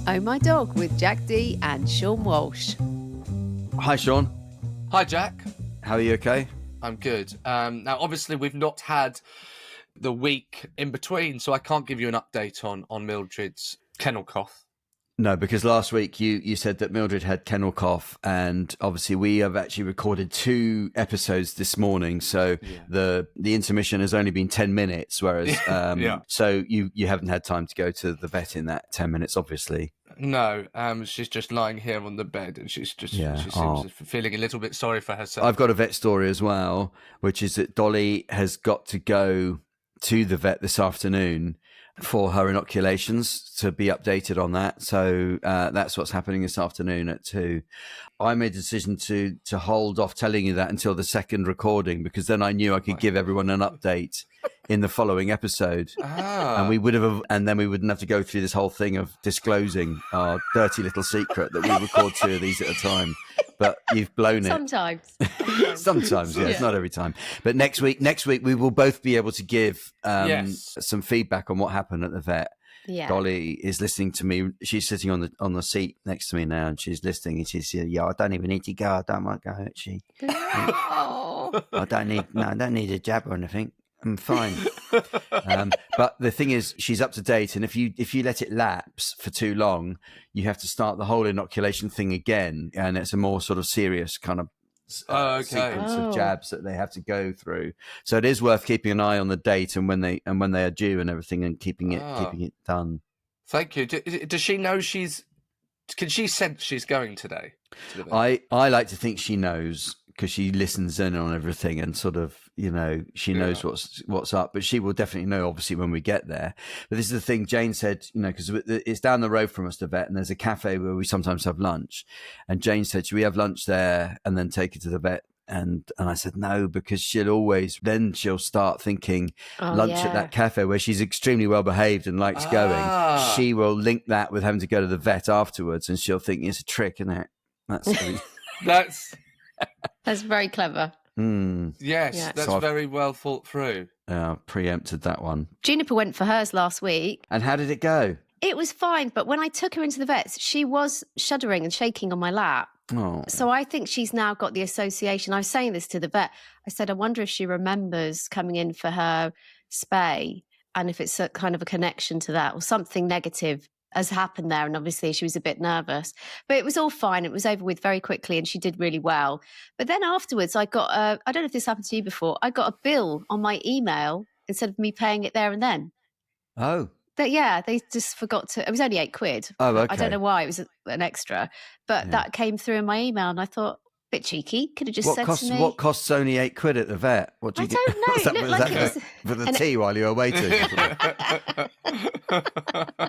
Oh My Dog with Jack D and Sean Walsh. Hi, Sean. Hi, Jack. How are you, okay? I'm good. Now, obviously, we've not had the week in between, so I can't give you an update on Mildred's kennel cough. No, because last week you said that Mildred had kennel cough, and obviously we have actually recorded 2 episodes this morning, so the intermission has only been 10 minutes, whereas so you haven't had time to go to the vet in that 10 minutes, obviously. No, she's just lying here on the bed, and she seems feeling a little bit sorry for herself. I've got a vet story as well, which is that Dolly has got to go to the vet this afternoon for her inoculations, to be updated on that. So that's what's happening this afternoon at 2. I made a decision to hold off telling you that until the second recording, because then I knew I could give everyone an update in the following episode. And then we wouldn't have to go through this whole thing of disclosing our dirty little secret that we record 2 of these at a time. But you've blown it. Sometimes, yes, not every time. But next week we will both be able to give some feedback on what happened at the vet. Yeah. Dolly is listening to me. She's sitting on the seat next to me now, and she's listening. And she's I don't even need to go. I don't want to go. Actually, I don't need a jab or anything. I'm fine. But the thing is, she's up to date, and if you let it lapse for too long, you have to start the whole inoculation thing again, and it's a more sort of serious kind of sequence of jabs that they have to go through. So it is worth keeping an eye on the date and when they are due and everything, and keeping it done. Thank you. Does she know can she sense she's going today? I like to think she knows, because she listens in on everything, and sort of, she knows what's up. But she will definitely know, obviously, when we get there. But this is the thing Jane said, because it's down the road from us, the vet, and there's a cafe where we sometimes have lunch. And Jane said, should we have lunch there and then take her to the vet? And I said no, because she'll start thinking lunch at that cafe where she's extremely well behaved and likes going. She will link that with having to go to the vet afterwards, and she'll think it's a trick, isn't it? That's very clever. Yes, that's very well thought through. Preempted that one. Juniper went for hers last week. And how did it go? It was fine, but when I took her into the vets, she was shuddering and shaking on my lap. Oh. So I think she's now got the association. I was saying this to the vet. I said, I wonder if she remembers coming in for her spay, and if it's a kind of a connection to that, or something negative has happened there. And obviously she was a bit nervous, but it was all fine. It was over with very quickly, and she did really well. But then afterwards I got I don't know if this happened to you before, I got a bill on my email instead of me paying it there and then. Oh. But they just forgot to. It was only £8. Oh, okay. I don't know why it was an extra, but that came through in my email, and I thought, bit cheeky. Could have just said to me. What costs only £8 at the vet? What do you don't know. Was that for the tea while you were waiting?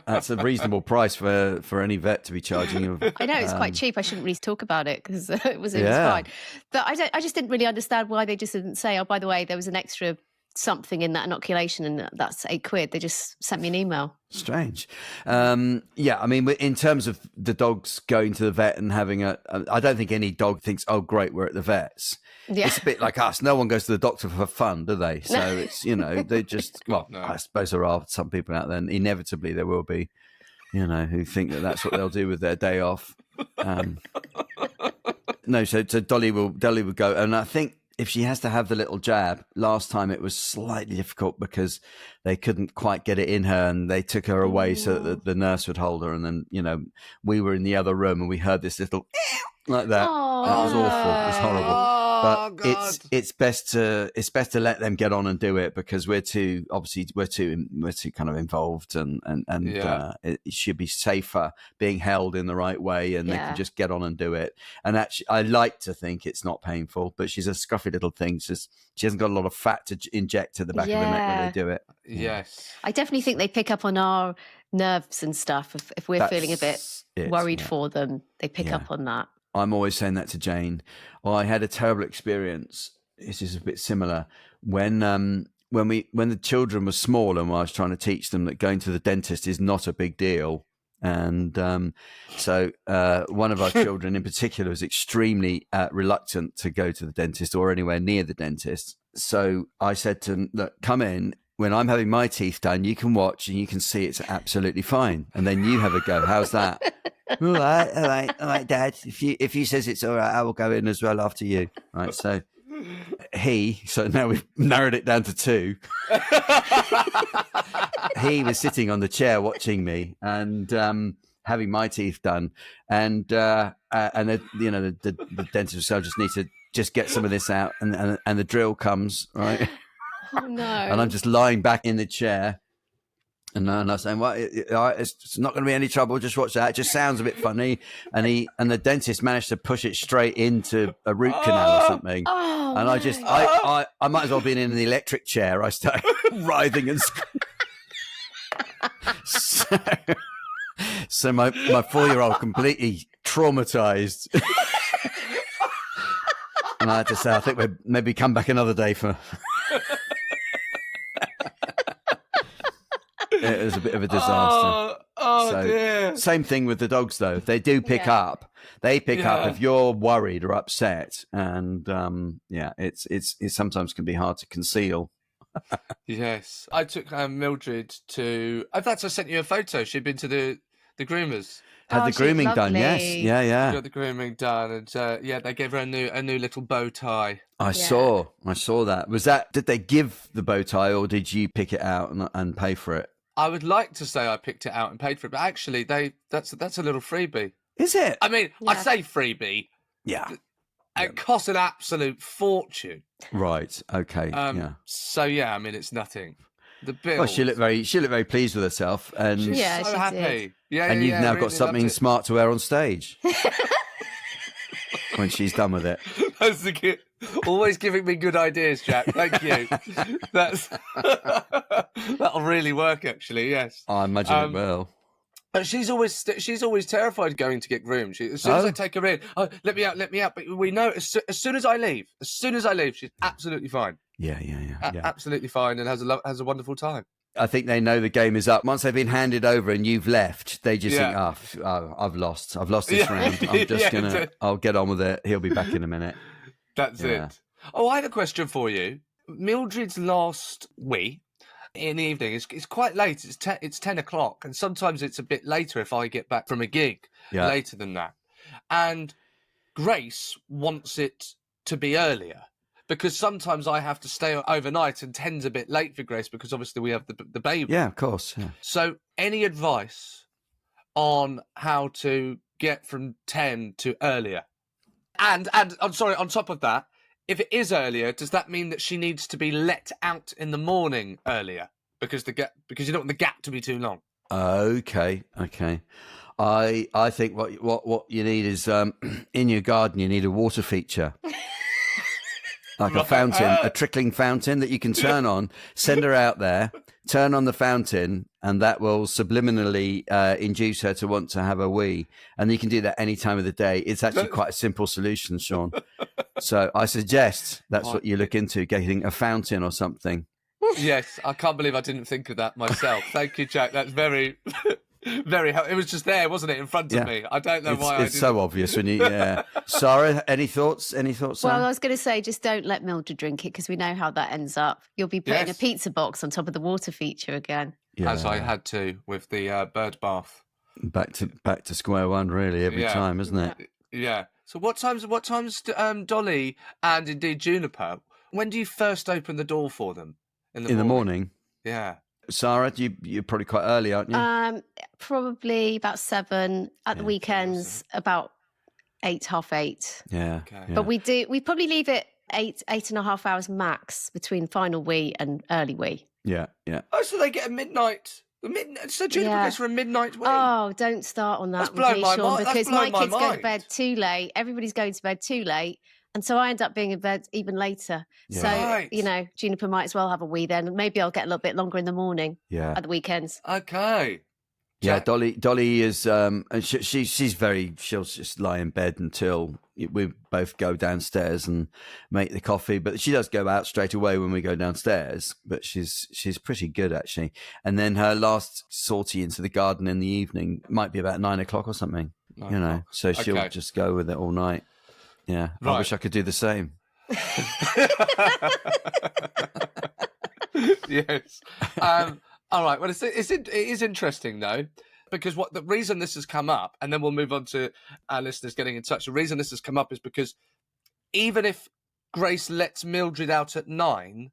That's a reasonable price for any vet to be charging you. I know, it's quite cheap. I shouldn't really talk about it, because it was fine. But I just didn't really understand why they just didn't say, oh, by the way, there was an extra something in that inoculation, and that's £8. They just sent me an email. Strange. I mean, in terms of the dogs going to the vet and having I don't think any dog thinks, oh great, we're at the vets. It's a bit like us. No one goes to the doctor for fun, do they? So it's, they just, I suppose there are some people out there, and inevitably there will be, who think that that's what they'll do with their day off. So Dolly will go, and I think if she has to have the little jab, last time it was slightly difficult because they couldn't quite get it in her, and they took her away so that the nurse would hold her. And then, we were in the other room and we heard this little like that. Aww. That was awful. It was horrible. But it's best to let them get on and do it, because we're too kind of involved, and it should be safer being held in the right way, and they can just get on and do it. And actually, I like to think it's not painful, but she's a scruffy little thing. She hasn't got a lot of fat to inject to the back of the neck when they do it. Yes, I definitely think they pick up on our nerves and stuff. If we're feeling a bit worried for them, they pick up on that. I'm always saying that to Jane. I had a terrible experience. This is a bit similar when the children were small, and I was trying to teach them that going to the dentist is not a big deal. And so one of our children in particular was extremely reluctant to go to the dentist or anywhere near the dentist. So I said to him, look, come in. when I'm having my teeth done, you can watch and you can see it's absolutely fine. And then you have a go. How's that? All right, Dad. If he says it's all right, I will go in as well after you. Right, so now we've narrowed it down to 2. He was sitting on the chair watching me and having my teeth done, and the dentist will just need to just get some of this out, and the drill comes, right? Oh no! And I'm just lying back in the chair, and I'm saying, "Well, it's not going to be any trouble. Just watch that. It just sounds a bit funny." And the dentist managed to push it straight into a root canal or something. Oh, and I might as well be in the electric chair. I started writhing and so my 4-year-old completely traumatized. And I had to say, I think we'd maybe come back another day for. It was a bit of a disaster. Oh dear. Same thing with the dogs, though. They do pick up. They pick up if you're worried or upset, and it sometimes can be hard to conceal. Yes, I took Mildred to. In fact, I sent you a photo. She'd been to the groomers. Had the grooming done? Yes, yeah. Got the grooming done, and they gave her a new little bow tie. I saw that. Was that? Did they give the bow tie, or did you pick it out and pay for it? I would like to say I picked it out and paid for it, but actually, that's a little freebie. Is it? I mean, I say freebie. Yeah. It costs an absolute fortune. Right. Okay. So I mean, it's nothing. The bill. Well, she looked very pleased with herself, and she's so she happy. did. Yeah, and you've now really got something smart to wear on stage when she's done with it. That's the kid. Always giving me good ideas, Jack. Thank you. That'll really work, actually. Yes, I imagine it will. But she's always terrified going to get groomed. As soon as I take her in, let me out. But we know as soon as I leave, she's absolutely fine. Yeah. Absolutely fine, and has a wonderful time. I think they know the game is up. Once they've been handed over and you've left, they just think, I've lost this round. I'm just I'll get on with it. He'll be back in a minute. That's it. Oh, I have a question for you. Mildred's last wee in the evening it's quite late. It's 10 o'clock, and sometimes it's a bit later if I get back from a gig later than that. And Grace wants it to be earlier, because sometimes I have to stay overnight, and 10's a bit late for Grace because obviously we have the baby. Yeah, of course. Yeah. So any advice on how to get from 10 to earlier? And I'm sorry, on top of that, if it is earlier, does that mean that she needs to be let out in the morning earlier because you don't want the gap to be too long? Okay. I think what you need is in your garden you need a water feature. Like a fountain, a trickling fountain that you can turn on, send her out there, turn on the fountain, and that will subliminally induce her to want to have a wee. And you can do that any time of the day. It's actually quite a simple solution, Seann. So I suggest that's what you look into, getting a fountain or something. Yes, I can't believe I didn't think of that myself. Thank you, Jack. That's very... very helpful. It was just there, wasn't it, in front of me? I don't know why. It's so obvious when you. Sarah, any thoughts? Well, I was going to say, just don't let Mildred drink it, because we know how that ends up. You'll be putting a pizza box on top of the water feature again. Yeah. As I had to with the bird bath. Back to square one, really, every time, isn't it? Yeah. So what times? Dolly and indeed Juniper? When do you first open the door for them? In the morning. Yeah. Sarah, you're probably quite early, aren't you? Probably about 7. At the weekends, about 8, 7:30. Yeah. Okay. But we probably leave it 8.5 hours max between final wee and early wee. Yeah. Oh, so they get a midnight. So Juniper goes for a midnight wee. Oh, don't start on that with me, Seann, because my kids go to bed too late. Everybody's going to bed too late. And so I end up being in bed even later. Yeah. So, Juniper might as well have a wee then. Maybe I'll get a little bit longer in the morning at the weekends. Okay. Yeah, Dolly is, and she'll just lie in bed until we both go downstairs and make the coffee. But she does go out straight away when we go downstairs. But she's pretty good, actually. And then her last sortie into the garden in the evening might be about 9 o'clock or something, So she'll just go with it all night. Yeah, right. I wish I could do the same. Yes. All right. Well, it is interesting though, because the reason this has come up, and then we'll move on to our listeners getting in touch. The reason this has come up is because even if Grace lets Mildred out at 9,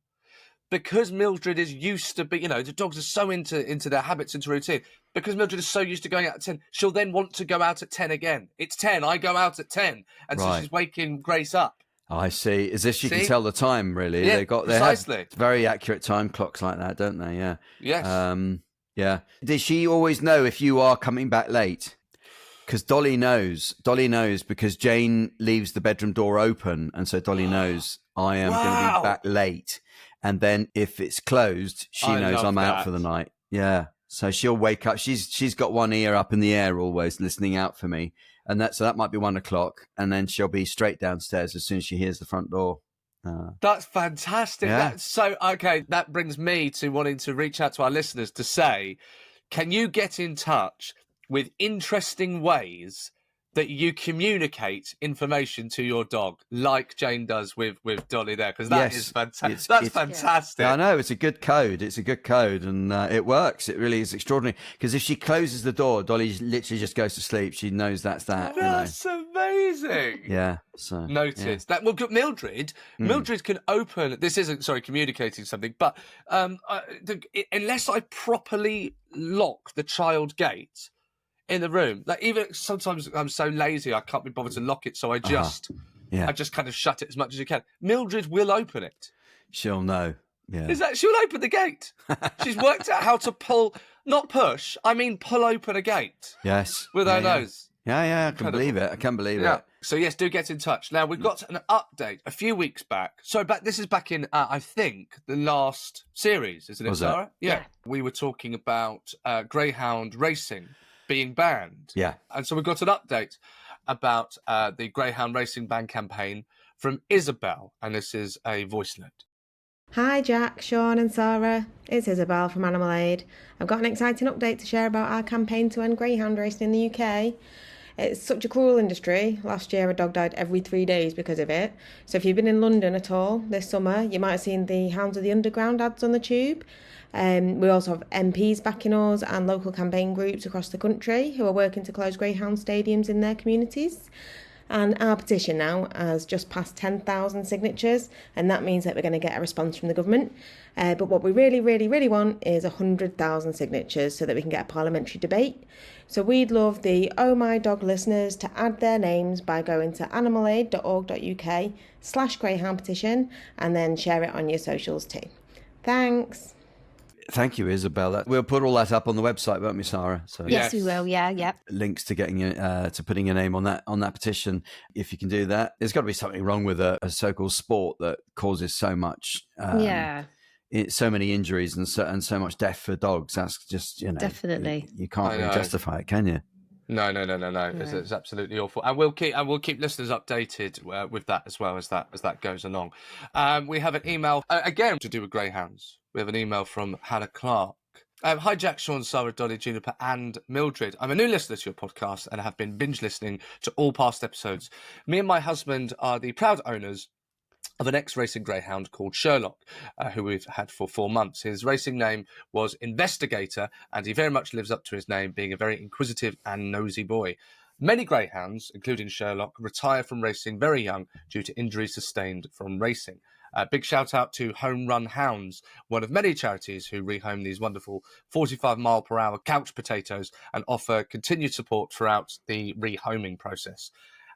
because Mildred is used to be, the dogs are so into their habits, into routine. Because Mildred is so used to going out at 10, she'll then want to go out at 10 again. It's 10, I go out at 10. And so she's waking Grace up. Oh, I see. As if she can tell the time, really. Yeah, they have precisely. very accurate time clocks like that, don't they? Yeah. Yes. Yeah. Does she always know if you are coming back late? Because Dolly knows. Dolly knows because Jane leaves the bedroom door open. And so Dolly knows I am going to be back late. And then if it's closed, she knows I'm out for the night. Yeah. So she'll wake up. She's got one ear up in the air always listening out for me. And that might be 1 o'clock. And then she'll be straight downstairs as soon as she hears the front door. That's fantastic. Yeah. That's so, okay, that brings me to wanting to reach out to our listeners to say, can you get in touch with interesting ways that you communicate information to your dog, like Jane does with Dolly there? Because that is fantastic. That's fantastic. Yeah, I know. It's a good code. And it works. It really is extraordinary. Because if she closes the door, Dolly literally just goes to sleep. She knows that's that. That's amazing. Yeah. So noted that. Well, Mildred can open. This isn't communicating something, but unless I properly lock the child gate in the room, like even sometimes I'm so lazy I can't be bothered to lock it, so I just kind of shut it as much as you can. Mildred will open it. She'll know. Yeah, she'll open the gate. She's worked out how to pull open a gate. Yes, with her nose. Yeah, I can believe it. So yes, do get in touch. Now we've got an update a few weeks back. So this is back in I think the last series, isn't it, Sara? Yeah, we were talking about Greyhound Racing being banned. Yeah. And so we've got an update about the Greyhound Racing ban campaign from Isobel, and this is a voice note. Hi Jack, Seann and Sara, it's Isobel from Animal Aid. I've got an exciting update to share about our campaign to end greyhound racing in the UK. It's such a cruel industry. Last year a dog died every 3 days because of it. So if you've been in London at all this summer, you might have seen the Hounds of the Underground ads on the tube. We also have MPs backing us and local campaign groups across the country who are working to close greyhound stadiums in their communities. And our petition now has just passed 10,000 signatures, and that means that we're going to get a response from the government. But what we really, really, really want is 100,000 signatures so that we can get a parliamentary debate. So we'd love the Oh My Dog listeners to add their names by going to animalaid.org.uk/greyhound petition and then share it on your socials too. Thanks. Thank you, Isobel. We'll put all that up on the website, won't we, Sara? So yes, we will. Yeah. Links to getting to putting your name on that petition, if you can do that. There's got to be something wrong with a so-called sport that causes so much. So many injuries and so much death for dogs. That's just definitely you can't really justify it, can you? No. It's absolutely awful, and we'll keep listeners updated with that as well as that goes along. We have an email again to do with greyhounds. We have an email from Hannah Clark. Hi Jack, Seann, Sara, Dolly, Juniper and Mildred. I'm a new listener to your podcast and have been binge listening to all past episodes. Me and my husband are the proud owners of an ex-racing greyhound called Sherlock, who we've had for 4 months. His racing name was Investigator, and he very much lives up to his name, being a very inquisitive and nosy boy. Many greyhounds, including Sherlock, retire from racing very young due to injuries sustained from racing. Big shout out to Home Run Hounds, one of many charities who rehome these wonderful 45-mile-per-hour couch potatoes and offer continued support throughout the rehoming process.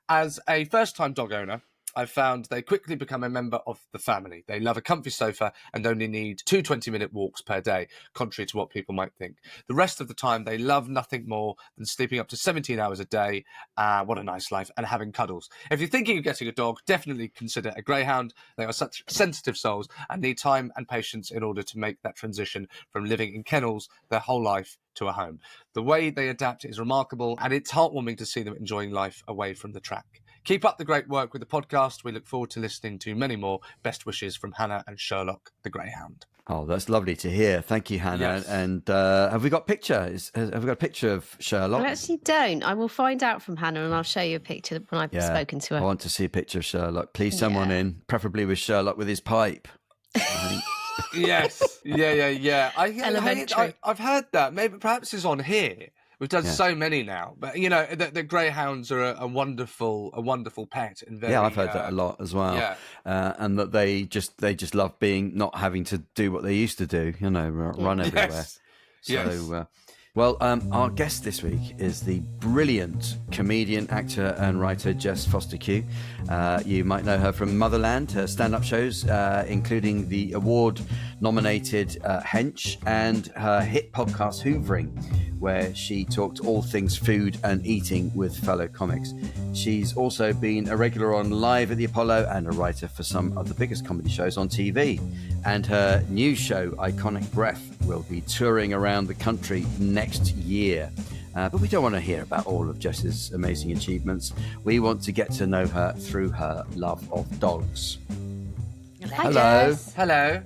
As a first-time dog owner, I've found they quickly become a member of the family. They love a comfy sofa and only need 2 20-minute walks per day, contrary to what people might think. The rest of the time, they love nothing more than sleeping up to 17 hours a day. What a nice life, and having cuddles. If you're thinking of getting a dog, definitely consider a greyhound. They are such sensitive souls and need time and patience in order to make that transition from living in kennels their whole life to a home. The way they adapt is remarkable, and it's heartwarming to see them enjoying life away from the track. Keep up the great work with the podcast. We look forward to listening to many more. Best wishes from Hannah and Sherlock, the greyhound. Oh, that's lovely to hear. Thank you, Hannah. Yes. And have we got a picture? Have we got a picture of Sherlock? I actually don't. I will find out from Hannah and I'll show you a picture when I've spoken to her. I want to see a picture of Sherlock. Please send one in, preferably with Sherlock with his pipe. Yes. Yeah. Elementary. I've heard that. Maybe perhaps it's on here. We've done Yeah. so many now, but the greyhounds are a wonderful pet and very. Yeah, I've heard that a lot as well. Yeah. And that they just love not having to do what they used to do. Run everywhere. Yes. So, Yes. Our guest this week is the brilliant comedian, actor, and writer Jess Fostekew. You might know her from Motherland, her stand-up shows, including the award-nominated Hench, and her hit podcast Hoovering, where she talked all things food and eating with fellow comics. She's also been a regular on Live at the Apollo and a writer for some of the biggest comedy shows on TV. And her new show, Iconic Breath, will be touring around the country next year. But we don't want to hear about all of Jess's amazing achievements. We want to get to know her through her love of dogs. Hi, Hello. Jess. Hello.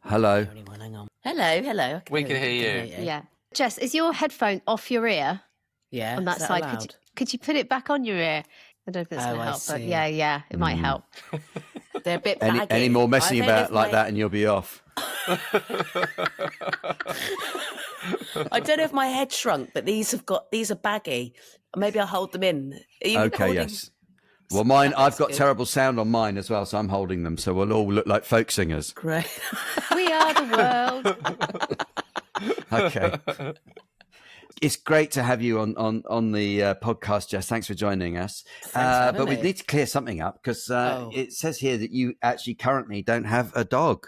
Hello. Hang on. Hello. We can hear you. Yeah. Jess, is your headphone off your ear Yeah. on that is side? allowed? Could you put it back on your ear? I don't know if that's going Oh, to I help, but see. yeah, it might help. They're a bit baggy. Any more messing I don't know about if like that and you'll be off. I don't know if my head shrunk, but these are baggy. Maybe I'll hold them in. Are you Okay, holding- yes. Well, mine, I've That's got good. terrible sound on mine as well, so I'm holding them, so we'll all look like folk singers. Great. We are the world. Okay. It's great to have you on the podcast, Jess. Thanks for joining us. Thanks for having but we me. need to clear something up because Oh. it says here that you actually currently don't have a dog.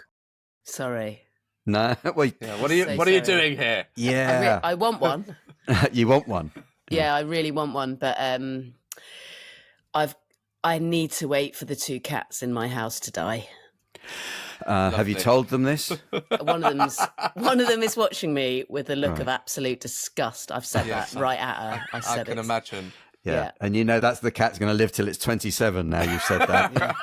Sorry. No? Well, Yeah. What are you So What are you sorry. doing here? yeah. I want one. You want one? Yeah, I really want one, but I need to wait for the 2 cats in my house to die. Have you Lovely. told them this? One of them is watching me with a look of absolute disgust. I've said Yes, that right at her. I I said can it. imagine. Yeah. And you know that's the cat's going to live till it's 27 now you've said that.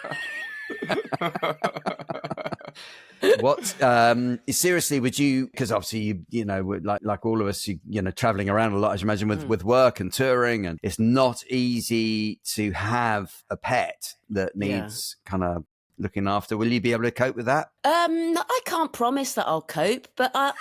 What seriously would you, because obviously you know like all of us, you know, traveling around a lot, as you imagine, with work and touring, and it's not easy to have a pet that needs kind of looking after. Will you be able to cope with that? I can't promise that I'll cope, but I've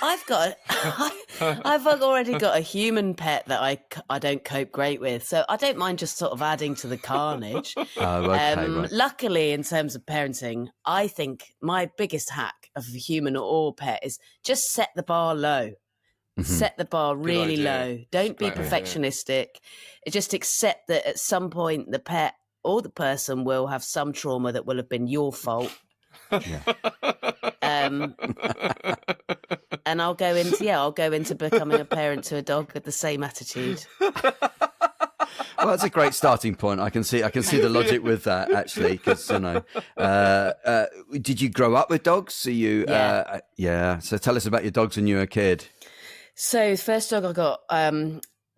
already got a human pet that I don't cope great with, so I don't mind just sort of adding to the carnage. Oh, okay, right. Luckily, in terms of parenting, I think my biggest hack of a human or pet is just set the bar low. Set the bar really idea. low. Don't be Great idea. perfectionistic. Just accept that at some point the pet or the person will have some trauma that will have been your fault. And I'll go into becoming a parent to a dog with the same attitude. Well, that's a great starting point. I can see the logic with that, actually, because you know, did you grow up with dogs? Are you? Yeah. So tell us about your dogs when you were a kid. So the first dog I got,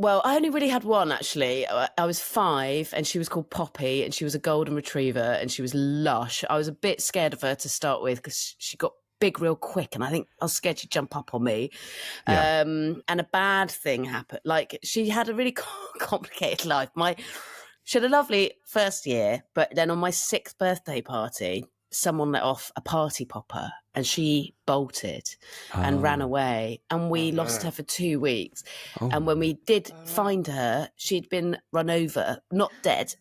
well, I only really had one, actually. I was 5 and she was called Poppy and she was a golden retriever and she was lush. I was a bit scared of her to start with because she got big real quick and I think I was scared she'd jump up on me. Yeah. And a bad thing happened. Like, she had a really complicated life. She had a lovely first year, but then on my 6th birthday party, someone let off a party popper and she bolted and ran away and we lost her for 2 weeks. And when we did find her, she'd been run over, not dead,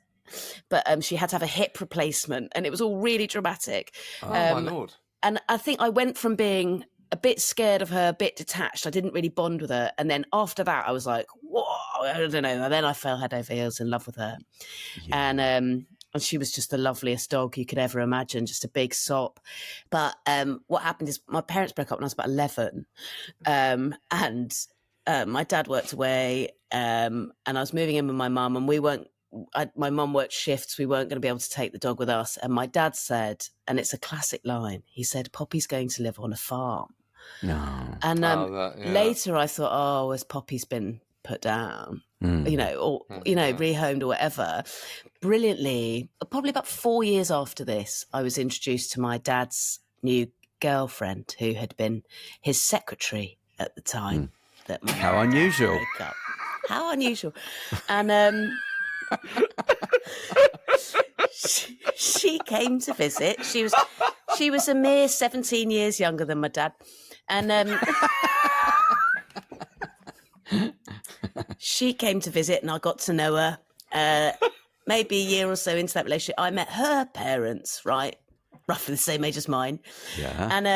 but she had to have a hip replacement and it was all really dramatic. Oh my lord! And I think I went from being a bit scared of her, a bit detached. I didn't really bond with her. And then after that, I was like, whoa, I don't know. And then I fell head over heels in love with her. Yeah. And she was just the loveliest dog you could ever imagine, just a big sop. But what happened is my parents broke up when I was about 11. And my dad worked away and I was moving in with my mum and my mum worked shifts. We weren't going to be able to take the dog with us. And my dad said, and it's a classic line, he said, Poppy's going to live on a farm. No. And later I thought, oh, has Poppy's been put down? You know, or, you know, rehomed or whatever. Brilliantly, probably about 4 years after this, I was introduced to my dad's new girlfriend who had been his secretary at the time. That my How unusual. broke up. How unusual. And she came to visit. She She was a mere 17 years younger than my dad. And she came to visit and I got to know her. Maybe a year or so into that relationship, I met her parents, right? Roughly the same age as mine. Yeah. And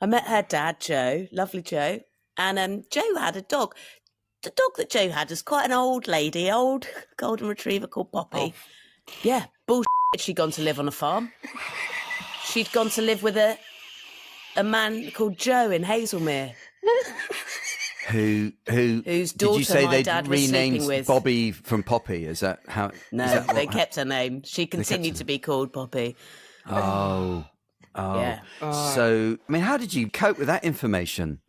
I met her dad, Joe, lovely Joe, and Joe had a dog. The dog that Joe had was quite an old lady, old golden retriever called Poppy. Oh. Yeah, bullshit. She'd gone to live on a farm. She'd gone to live with a man called Joe in Hazelmere. Whose daughter did you say my they'd dad was sleeping renamed with. Bobby from Poppy? Is that how? No, they kept her name. She continued to be called Poppy. Oh. Yeah. So, I mean, how did you cope with that information?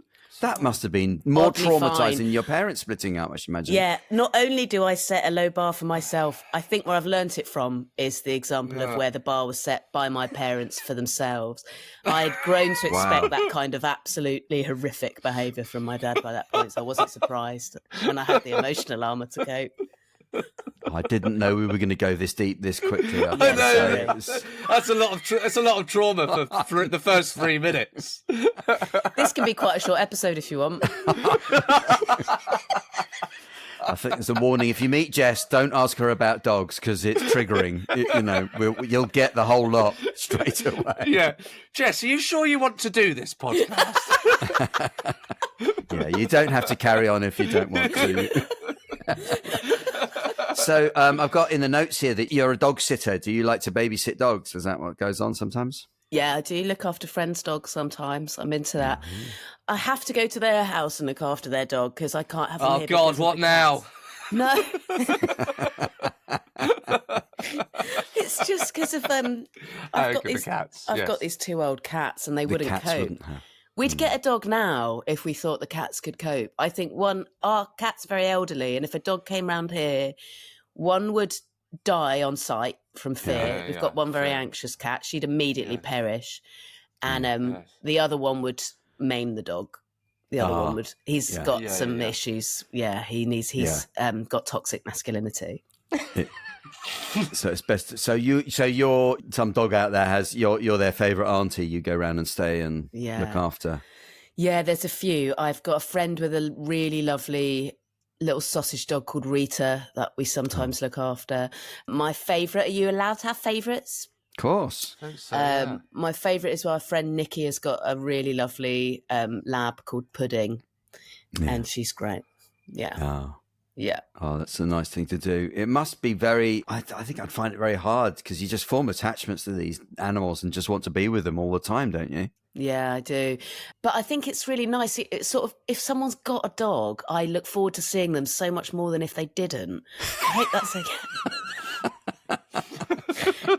That must have been more Oddly traumatizing fine. than your parents splitting up, I should imagine. Yeah, not only do I set a low bar for myself, I think where I've learnt it from is the example of where the bar was set by my parents for themselves. I'd grown to expect that kind of absolutely horrific behaviour from my dad by that point, so I wasn't surprised when I had the emotional armour to cope. I didn't know we were going to go this deep this quickly. I know. That's a lot of trauma for the first 3 minutes. This can be quite a short episode if you want. I think there's a warning. If you meet Jess, don't ask her about dogs because it's triggering. You'll get the whole lot straight away. Yeah. Jess, are you sure you want to do this podcast? Yeah, you don't have to carry on if you don't want to. So I've got in the notes here that you're a dog sitter. Do you like to babysit dogs? Is that what goes on sometimes? Yeah, I do look after friends' dogs sometimes. I'm into that. I have to go to their house and look after their dog because I can't have them Oh, here God, what now? No. It's just because of I've got these 2 old cats and they wouldn't cope. We'd get a dog now if we thought the cats could cope. I think our cat's very elderly, and if a dog came round here, one would die on sight from fear. We've got one very anxious cat. She'd immediately perish. And the other one would maim the dog. The other one would, he's got some issues. Yeah, he's got toxic masculinity. So it's best. So you're some dog out there you're their favourite auntie. You go around and stay and look after. Yeah, there's a few. I've got a friend with a really lovely little sausage dog called Rita that we sometimes look after. My favourite. Are you allowed to have favourites? Of course. I think so, My favourite is our friend Nikki has got a really lovely lab called Pudding, and she's great. Yeah. Oh. Yeah. Oh, that's a nice thing to do. It must be I think I'd find it very hard because you just form attachments to these animals and just want to be with them all the time, don't you? Yeah, I do. But I think it's really nice. It's sort of, if someone's got a dog, I look forward to seeing them so much more than if they didn't. I hope that's okay.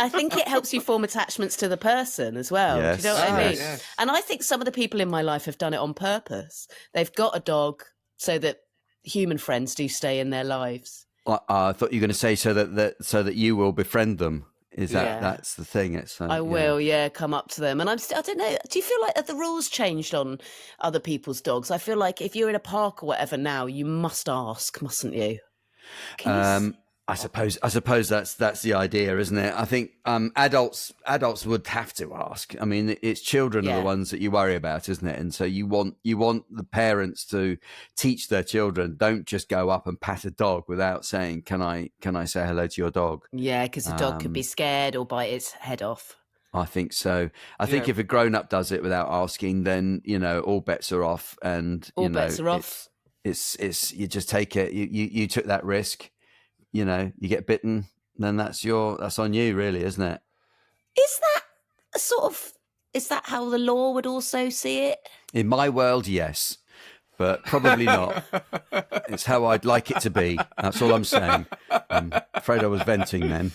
I think it helps you form attachments to the person as well. Yes. Do you know what I mean? Yes. And I think some of the people in my life have done it on purpose. They've got a dog so that human friends do stay in their lives. I thought you were going to say so that you will befriend them. Is that's the thing? It's I will, come up to them, and I don't know. Do you feel like the rules changed on other people's dogs? I feel like if you're in a park or whatever now, you must ask, mustn't you? I suppose that's the idea, isn't it? I think adults would have to ask. I mean, it's children are the ones that you worry about, isn't it? And so you want the parents to teach their children, don't just go up and pat a dog without saying, "Can I say hello to your dog?" Yeah, because the dog could be scared or bite its head off. I think so. I think if a grown-up does it without asking, then all bets are off, and bets are off. It's you just take it. You took that risk. You get bitten, then that's on you, really, isn't it? Is that how the law would also see it? In my world, yes, but probably not. It's how I'd like it to be. That's all I'm saying. I'm afraid I was venting then.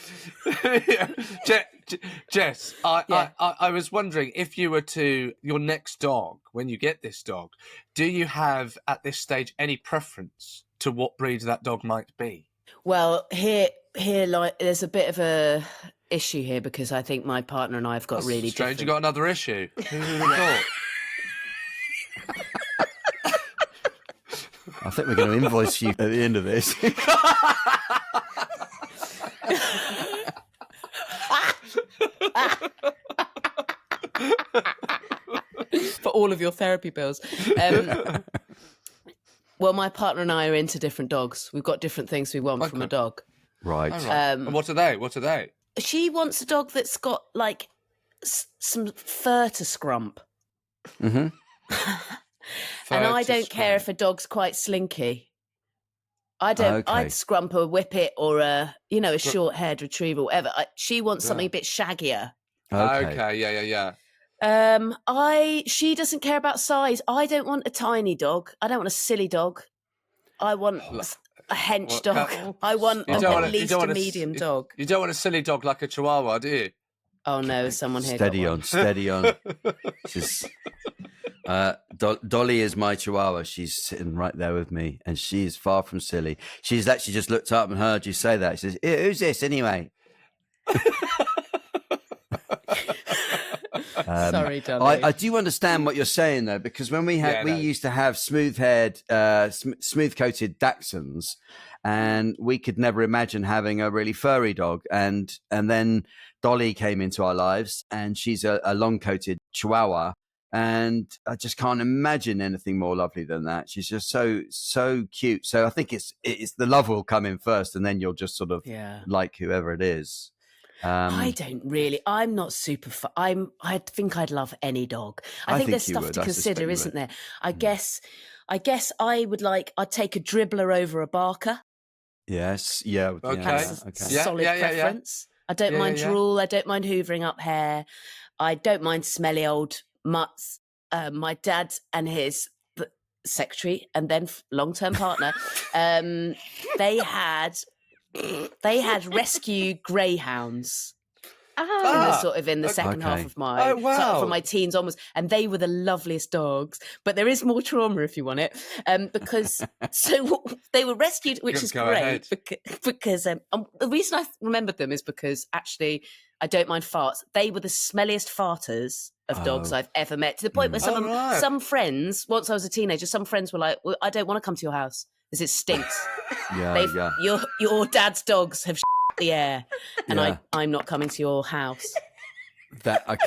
Jess, I was wondering if you were your next dog, when you get this dog, do you have at this stage any preference to what breed that dog might be? Well, here, like, there's a bit of a issue here because I think my partner and I have got That's really strange. different... You got another issue. Who would have thought? I think we're going to invoice you at the end of this. For all of your therapy bills. Well, my partner and I are into different dogs. We've got different things we want from a dog. Right. And what are they? She wants a dog that's got like some fur to scrump. Mm-hmm. And I don't care if a dog's quite slinky. I don't. Okay. I'd scrump a whippet or a short-haired retriever, whatever. She wants something a bit shaggier. Okay. Yeah. She doesn't care about size. I don't want a tiny dog. I don't want a silly dog. I want a hench dog. I want at least a medium dog. You don't want a silly dog like a Chihuahua, do you? Oh no, someone here. Steady on. Dolly is my Chihuahua. She's sitting right there with me, and she is far from silly. She's actually just looked up and heard you say that. She says, "Who's this anyway?" Sorry, Dolly. I do understand what you're saying though, because when we used to have smooth-haired, smooth-coated Dachshunds, and we could never imagine having a really furry dog, and then Dolly came into our lives, and she's a long-coated Chihuahua, and I just can't imagine anything more lovely than that. She's just so cute. So I think it's the love will come in first, and then you'll just sort of like whoever it is. I don't really. I'm not super. I think I'd love any dog. I think there's stuff to consider, isn't there? I guess I would like. I'd take a dribbler over a barker. Yes. Yeah. Okay. That's a solid preference. I don't mind drool. I don't mind hoovering up hair. I don't mind smelly old mutts. My dad and his secretary and then long-term partner, they had rescue greyhounds. In the second half of my from my teens onwards, and they were the loveliest dogs. But there is more trauma if you want it, because so they were rescued, which is great because the reason I remembered them is because actually I don't mind farts. They were the smelliest farters of dogs I've ever met, to the point where some friends, once I was a teenager, some friends were like, well, "I don't want to come to your house because it stinks." Your dad's dogs have the air, and I'm not coming to your house. That I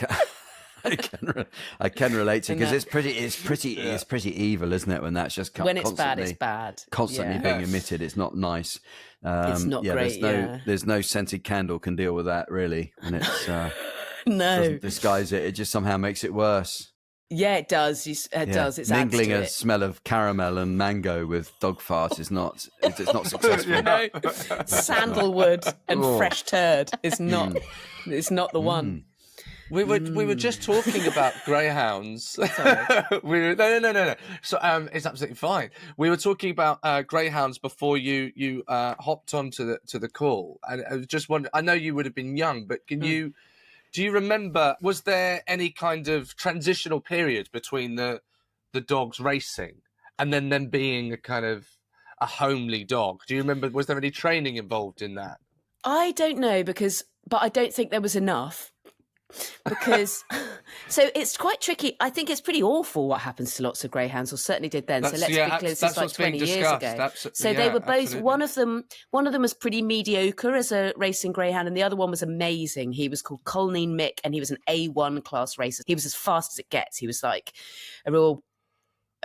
can relate to, because it's pretty evil, isn't it? When that's just when it's bad, it's bad. Constantly being emitted, it's not nice. It's not great. There's no scented candle can deal with that, really, and it's doesn't disguise it. It just somehow makes it worse. Yeah, it does. It does. It's mingling a smell of caramel and mango with dog fart is not. It's not successful. Sandalwood and fresh turd is not. It's not the one. We were just talking about greyhounds. No. So it's absolutely fine. We were talking about greyhounds before you hopped onto the call, and I was just wondering. I know you would have been young, but do you remember? Was there any kind of transitional period between the dogs racing and then them being a kind of a homely dog? Do you remember? Was there any training involved in that? I don't know but I don't think there was enough. Because so it's quite tricky. I think it's pretty awful what happens to lots of greyhounds, or certainly did then. So let's be clear, this is like 20 years ago. So they were both one of them was pretty mediocre as a racing greyhound, and the other one was amazing. He was called Colneen Mick, and he was an A1 class racer. He was as fast as it gets. He was like a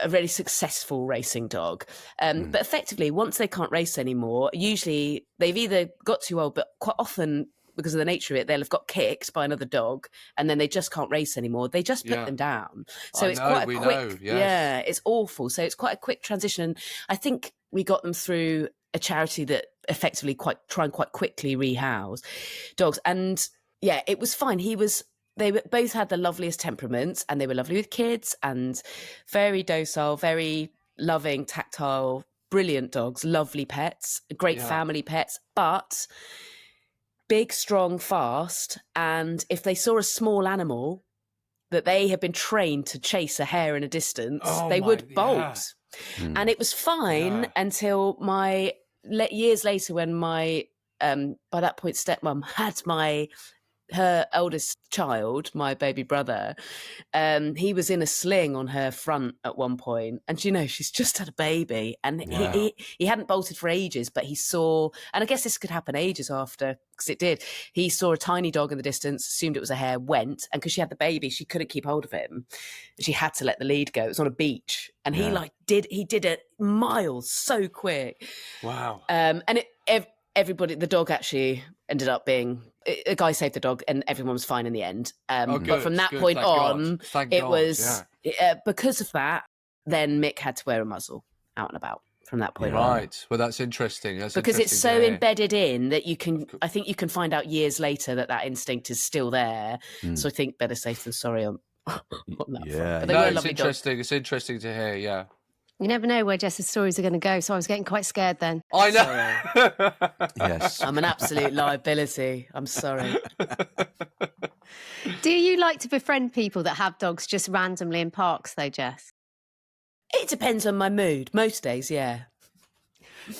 really successful racing dog. But effectively, once they can't race anymore, usually they've either got too old, but quite often, because of the nature of it, they'll have got kicked by another dog, and then they just can't race anymore. They just put them down. So it's quite a quick. Yeah, it's awful. So it's quite a quick transition. I think we got them through a charity that effectively quite quickly rehouse dogs, and it was fine. They both had the loveliest temperaments, and they were lovely with kids, and very docile, very loving, tactile, brilliant dogs, lovely pets, great family pets, but big, strong, fast, and if they saw a small animal that they had been trained to chase a hare in a distance, they would bolt. And it was fine until years later, when my by that point stepmom had my her eldest child, my baby brother, he was in a sling on her front at one point, and she's just had a baby, and he hadn't bolted for ages, but he saw, and I guess this could happen ages after, because it did. He saw a tiny dog in the distance, assumed it was a hare, went, and because she had the baby, she couldn't keep hold of him. She had to let the lead go. It was on a beach, and he did it miles so quick. Wow. And everybody, the dog actually ended up being, a guy saved the dog and everyone was fine in the end. But from that point on, it was, because of that, then Mick had to wear a muzzle out and about from that point on. Right. Well, that's interesting. Because it's so embedded in that I think you can find out years later that instinct is still there. So I think better safe than sorry on that front. But they were lovely dogs. It's interesting to hear, yeah. You never know where Jess's stories are going to go, so I was getting quite scared then. I know. Yes. I'm an absolute liability. I'm sorry. Do you like to befriend people that have dogs just randomly in parks, though, Jess? It depends on my mood. Most days, yeah.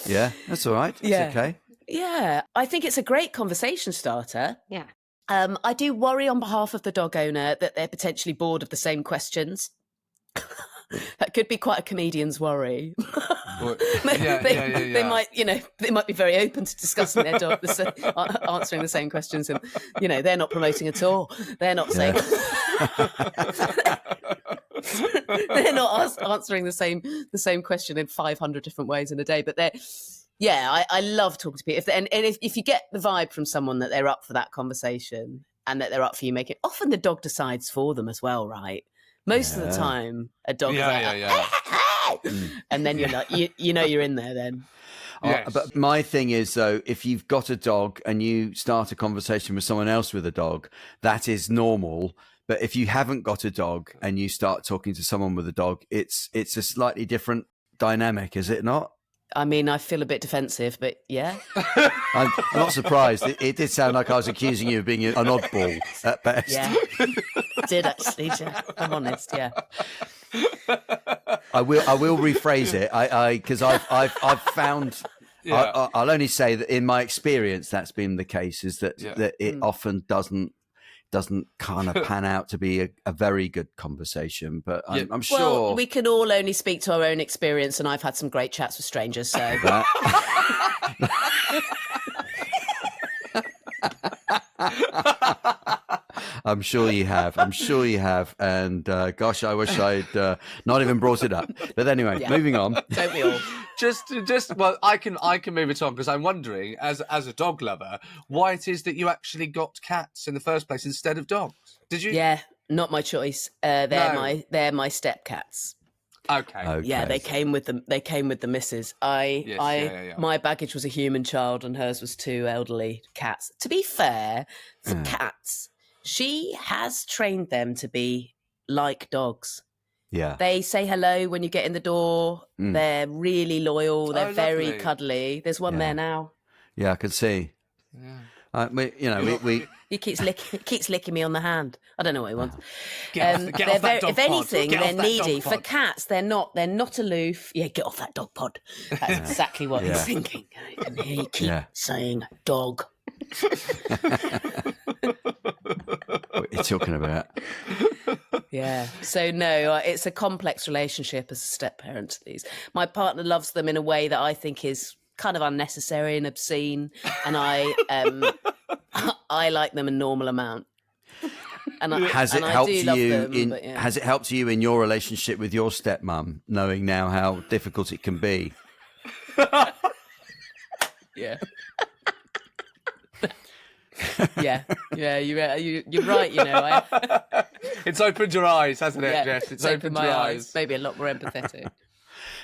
Yeah, that's all right. It's okay. Yeah, I think it's a great conversation starter. Yeah. I do worry on behalf of the dog owner that they're potentially bored of the same questions. That could be quite a comedian's worry. They might, they might be very open to discussing their dog, answering the same questions, and they're not promoting at all. They're not saying, they're not answering the same question in 500 different ways in a day. But I love talking to people. If you get the vibe from someone that they're up for that conversation and that they're up for you making, often the dog decides for them as well, right? Most of the time, a dog is like, and then you're not, you're in there then. Yes. But my thing is, though, if you've got a dog and you start a conversation with someone else with a dog, that is normal. But if you haven't got a dog and you start talking to someone with a dog, it's a slightly different dynamic, is it not? I mean, I feel a bit defensive, but yeah. I'm not surprised. It did sound like I was accusing you of being an oddball at best. Yeah, did actually, yeah. I'm honest, yeah. I will rephrase it. Because I've found. Yeah. I'll only say that in my experience, that's been the case. Is that it often doesn't kind of pan out to be a very good conversation, but I'm sure. Well, we can all only speak to our own experience, and I've had some great chats with strangers, so. I'm sure you have. And gosh, I wish I'd not even brought it up. But anyway, moving on. Don't we all? Well, I can move it on because I'm wondering, as a dog lover, why it is that you actually got cats in the first place instead of dogs. Did you? Yeah, not my choice. They're my step cats. Okay. Yeah, they came with them. They came with the missus. My baggage was a human child, and hers was two elderly cats. To be fair, for cats, she has trained them to be like dogs. Yeah. They say hello when you get in the door. They're really loyal. They're very lovely. cuddly. There's one there now. Yeah, I can see. Yeah. We He keeps licking me on the hand. I don't know what he wants. Get off that dog if pod. anything, Get they're off that needy. dog For pod. cats, they're not aloof. Yeah, get off that dog pod. That's exactly what he's thinking. And he keeps saying dog. what are you talking about? Yeah. So no, it's a complex relationship as a step parent to these. My partner loves them in a way that I think is kind of unnecessary and obscene, and I like them a normal amount. And Has it helped you in your relationship with your stepmom, knowing now how difficult it can be? Yeah. yeah, you're right. It's opened your eyes, hasn't it, Jess? It's opened my your eyes. Maybe a lot more empathetic.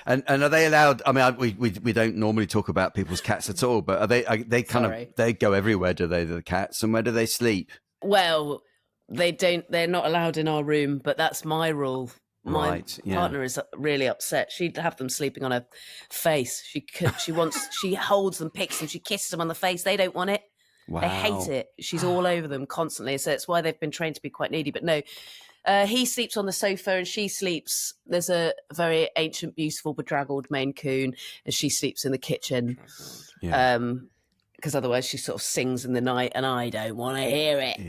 And are they allowed? I mean, we don't normally talk about people's cats at all, but are they kind of they go everywhere? Do they, the cats, and where do they sleep? Well, they don't. They're not allowed in our room, but that's my rule. My partner is really upset. She'd have them sleeping on her face. She holds them, picks them, she kisses them on the face. They don't want it. Wow. They hate it. She's all over them constantly. So it's why they've been trained to be quite needy. But no, he sleeps on the sofa and she sleeps. There's a very ancient, beautiful, bedraggled Maine Coon, and she sleeps in the kitchen. Yeah. because otherwise she sort of sings in the night and I don't want to hear it.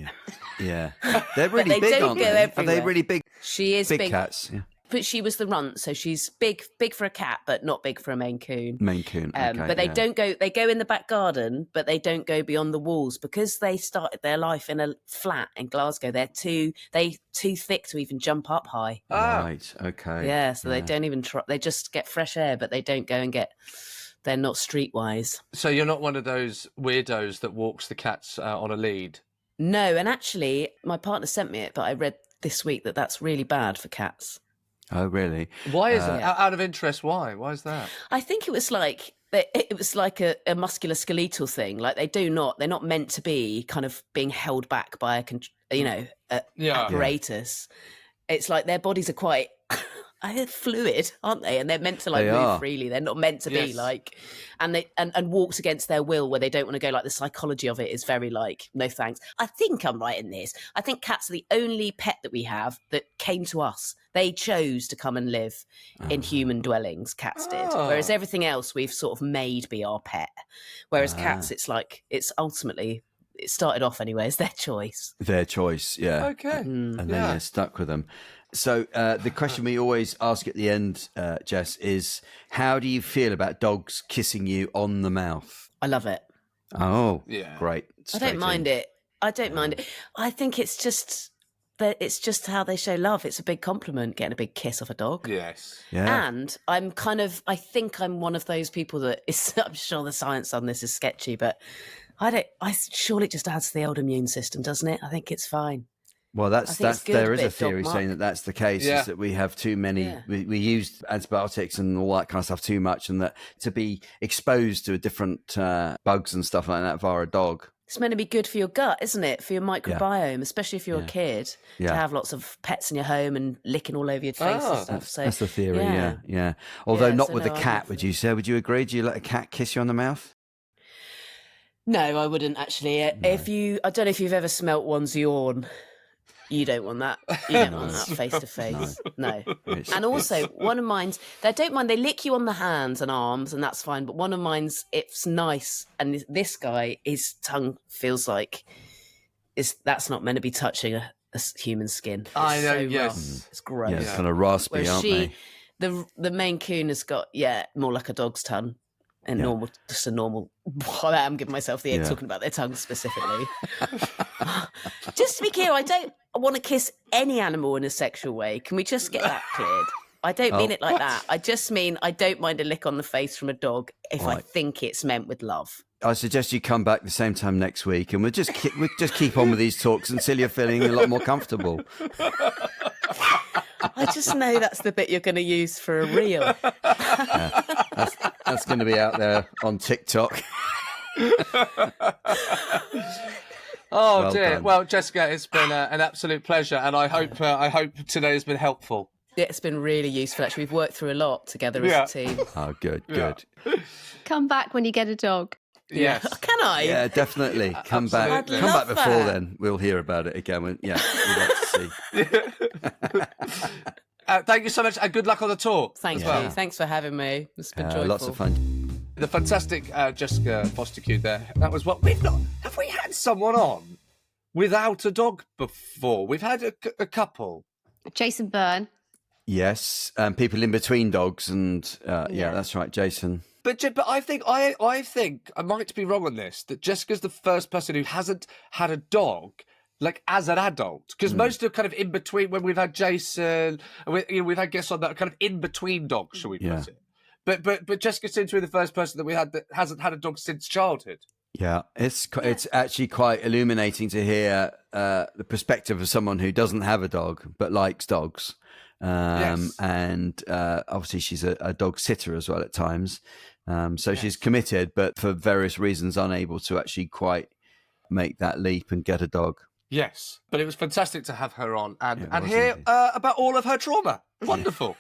Yeah. They're really they big, don't aren't go they? Are they everywhere. really big? She is Big big. cats. Yeah. But she was the runt, so she's big for a cat, but not big for a Maine Coon. Maine Coon. Okay, but they don't go. They go in the back garden, but they don't go beyond the walls because they started their life in a flat in Glasgow. They're too thick to even jump up high. Right. Okay. Yeah, so they don't even try. They just get fresh air, but they don't go and get. They're not streetwise. So you're not one of those weirdos that walks the cats on a lead? No, and actually, my partner sent me it, but I read this week that that's really bad for cats. Oh, really? Why is it? Out of interest, why? Why is that? I think it was like a musculoskeletal thing. Like they're not meant to be kind of being held back by apparatus. It's like their bodies are quite fluid, aren't they? And they're meant to move freely. They're not meant to be like, and walks against their will where they don't want to go. Like the psychology of it is very like, no thanks. I think I'm right in this. I think cats are the only pet that we have that came to us. They chose to come and live in human dwellings. Cats did, whereas everything else we've sort of made be our pet. Whereas cats, it's like it's ultimately. It started off anyway as their choice. Their choice, yeah. Okay. And then you're stuck with them. So the question we always ask at the end, Jess, is how do you feel about dogs kissing you on the mouth? I love it. Oh, yeah. Great. I don't mind it. I don't mind it. I think it's just how they show love. It's a big compliment getting a big kiss off a dog. Yes. Yeah. And I think I'm one of those people that I'm sure the science on this is sketchy, but surely it just adds to the old immune system, doesn't it? I think it's fine. Well, there is a theory saying that that's the case, is that we have too many, we use antibiotics and all that kind of stuff too much, and that to be exposed to different bugs and stuff like that via a dog. It's meant to be good for your gut, isn't it? For your microbiome, especially if you're a kid, to have lots of pets in your home and licking all over your face and stuff. So that's the theory, yeah. Although not with a cat, would you say? Would you agree? Do you let a cat kiss you on the mouth? No, I wouldn't actually. I don't know if you've ever smelt one's yawn. You don't want that. You don't want that face to face. No. And also, one of mine's, they don't mind, they lick you on the hands and arms, and that's fine. But one of mine's, it's nice. And this guy, his tongue feels like that's not meant to be touching a human skin. I know, so yes. rough. It's gross. Yeah, it's kind of raspy, Whereas aren't they? The Maine Coon has got, more like a dog's tongue. And just a normal. I'm giving myself the egg talking about their tongues specifically. Just to be clear, I don't want to kiss any animal in a sexual way. Can we just get that cleared? I don't mean it like that. I just mean I don't mind a lick on the face from a dog if I think it's meant with love. I suggest you come back the same time next week, and we'll just keep on with these talks until you're feeling a lot more comfortable. I just know that's the bit you're going to use for a reel. That's going to be out there on TikTok. Oh dear. Done. Well, Jessica, it's been an absolute pleasure, and I hope today has been helpful. Yeah, it's been really useful. Actually, we've worked through a lot together as a team. Oh, good. Come back when you get a dog. Yes. Can I? Yeah, definitely. Come back. Come back before then. We'll hear about it again. We'd like to see. Thank you so much, and good luck on the tour. Thank you. Thanks for having me. It's been joyful. Lots of fun. The fantastic Jessica Fostekew there. That was what we've not. Have we had someone on without a dog before? We've had a couple. Jason Byrne. Yes, people in between dogs, and that's right, Jason. But I think I might be wrong on this. That Jessica's the first person who hasn't had a dog like as an adult, because most are kind of in between. When we've had Jason, we've had guests on that are kind of in between dogs, shall we put it? But Jessica seems to be the first person that we had that hasn't had a dog since childhood. Yeah, it's actually quite illuminating to hear the perspective of someone who doesn't have a dog but likes dogs. And obviously she's a dog sitter as well at times. She's committed, but for various reasons unable to actually quite make that leap and get a dog. Yes, but it was fantastic to have her on and hear about all of her trauma. Wonderful.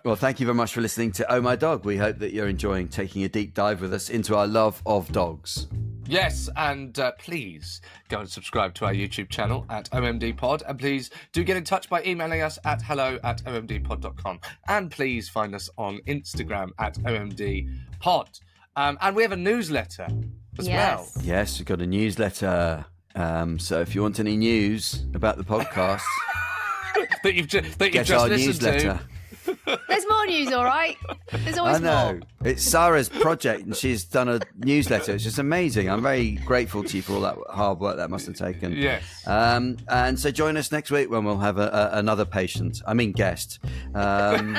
Well, thank you very much for listening to Oh My Dog. We hope that you're enjoying taking a deep dive with us into our love of dogs. Yes, and please go and subscribe to our YouTube channel at OMDpod, and please do get in touch by emailing us at hello@omdpod.com, and please find us on Instagram at OMDpod. And we have a newsletter as well. Yes, we've got a newsletter. So if you want any news about the podcast, that you've just our listened newsletter. to. There's more news, all right? There's always I know. more. It's Sarah's project and she's done a newsletter. It's just amazing. I'm very grateful to you for all that hard work that must have taken. Yes. And so join us next week when we'll have another guest. And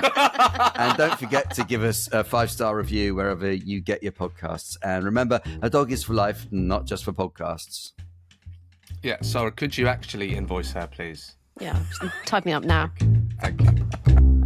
don't forget to give us a 5-star review wherever you get your podcasts. And remember, a dog is for life, not just for podcasts. Yeah, Sarah, could you actually invoice her, please? Yeah, type me up now. Thank you.